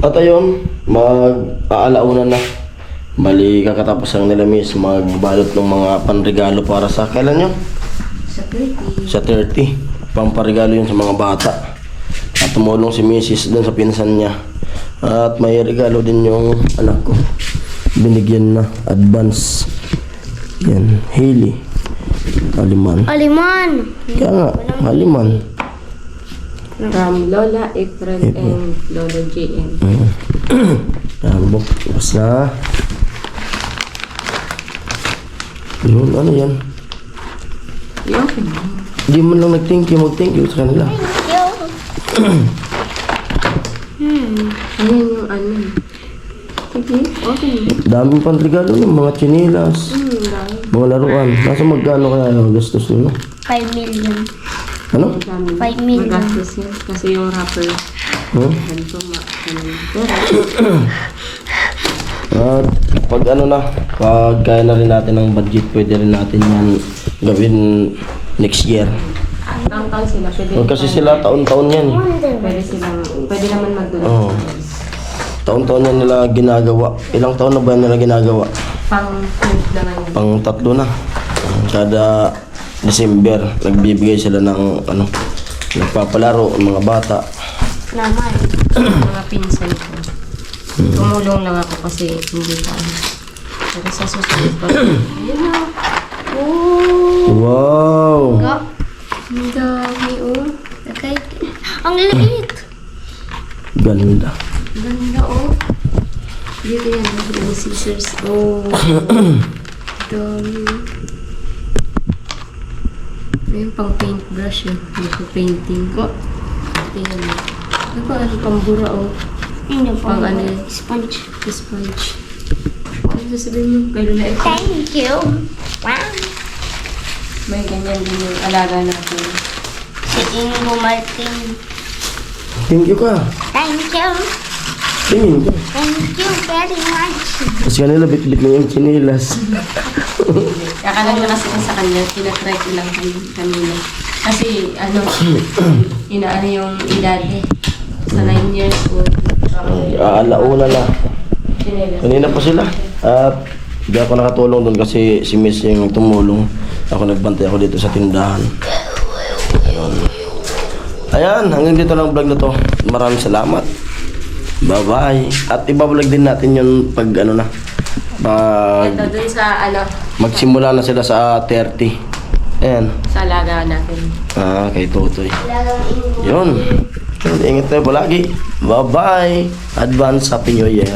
At ayun, mag-aalauna na. Bali, kakatapos ang nila miss magbalot ng mga panregalo para sa kailan yun? Sa 30. Sa 30. Pamparigalo yun sa mga bata. At tumulong si Mrs. dun sa pinsan niya. At may regalo din yung anak ko. Binigyan na advance. Yan, Hailey. Haliman. Aliman! Kaya nga, haliman. From Lola April and Lola JM. Yan, tapos na. Yun, ano yan? Okay. Hindi mo lang nag-thank you, mag-thank you sa kanila. Ayan yung ano. Okay, okay. Daming pang regalo yung mga chinilas, Dami. mga laruan. Nasa magkano kaya yung gastos nyo? 5 million. Ano? Dami. 5 million. Magastos yan. Kasi yung rapper, Huh? ganito pero At pag ano na, pag kaya na rin natin ng budget, pwede rin natin yan gawin next year. taon-taon sila. Huwag kasi sila taon-taon yan. Pwede naman mag-donate. Oo. Taon-taon yan nila ginagawa. Ilang taon na ba nila ginagawa? Pang-print naman yun. Pang 3 na. Kada December, nagbibigay sila ng ano, nagpapalaro ang mga bata. Naman. Mga pinsan ko. Tumulong lang ako kasi hindi pa. Pero sa susunod pa. Ayun na. Oh! Wow! Go. Ang dami oh. Okay. Ang liit. Ganda. Ganda oh. Dito yan. Yung scissors. Oh. Dami. Ayun pang paintbrush yun. Yung painting ko. Tingnan mo. Ano pa? Ano pang bura oh. Ano Pang po? ano? Sponge. Sponge. Ano sasabihin mo? Kay Lola ito. Thank you. Wow. May ganyan din yung alaga natin. Si Ingo Martin. Thank you ka. Thank you. Tingin ka. Thank you very much. Kasi kanila bit-bit na yung chinilas. Kakalang na kasi sa kanya, tinatry ko lang kanina. Kasi, ano, inaano yung edad eh. Sa 9 years old. Aalauna na. Kanina pa sila. At hindi ako nakatulong doon kasi si Miss yung tumulong. Ako nagbantay ako dito sa tindahan. Ayun. Ayan, hanggang dito lang vlog na to. Maraming salamat. Bye-bye. At ibablog din natin yun pag ano na. Pag Ito dun sa, ano, magsimula na sila sa 30. Ayan. sa alaga natin. Kay Totoy. Yun. Ingat tayo palagi. Bye-bye. Advance Happy New Year.